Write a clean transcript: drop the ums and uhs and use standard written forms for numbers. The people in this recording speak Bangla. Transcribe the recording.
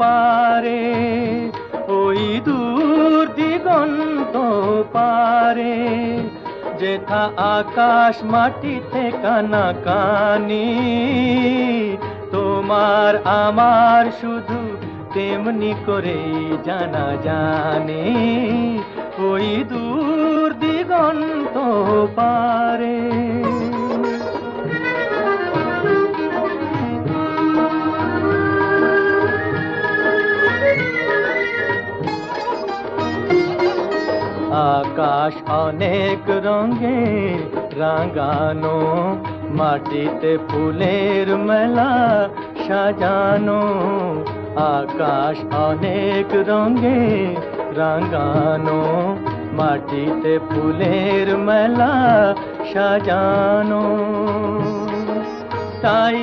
পারে, ওই দূর দিগন্ত পারে, যেথা আকাশ মাটিতে কানাকানি। তোমার আমার শুধু তেমনি করেই জানা জানে, ওই দূর দিগন্ত পারে। আকাশ অনেক রঙে রাঙানো, মাটিতে ফুলের মেলা সাজানো। আকাশ অনেক রঙে রাঙানো, মাটিতে ফুলের মেলা সাজানো। তাই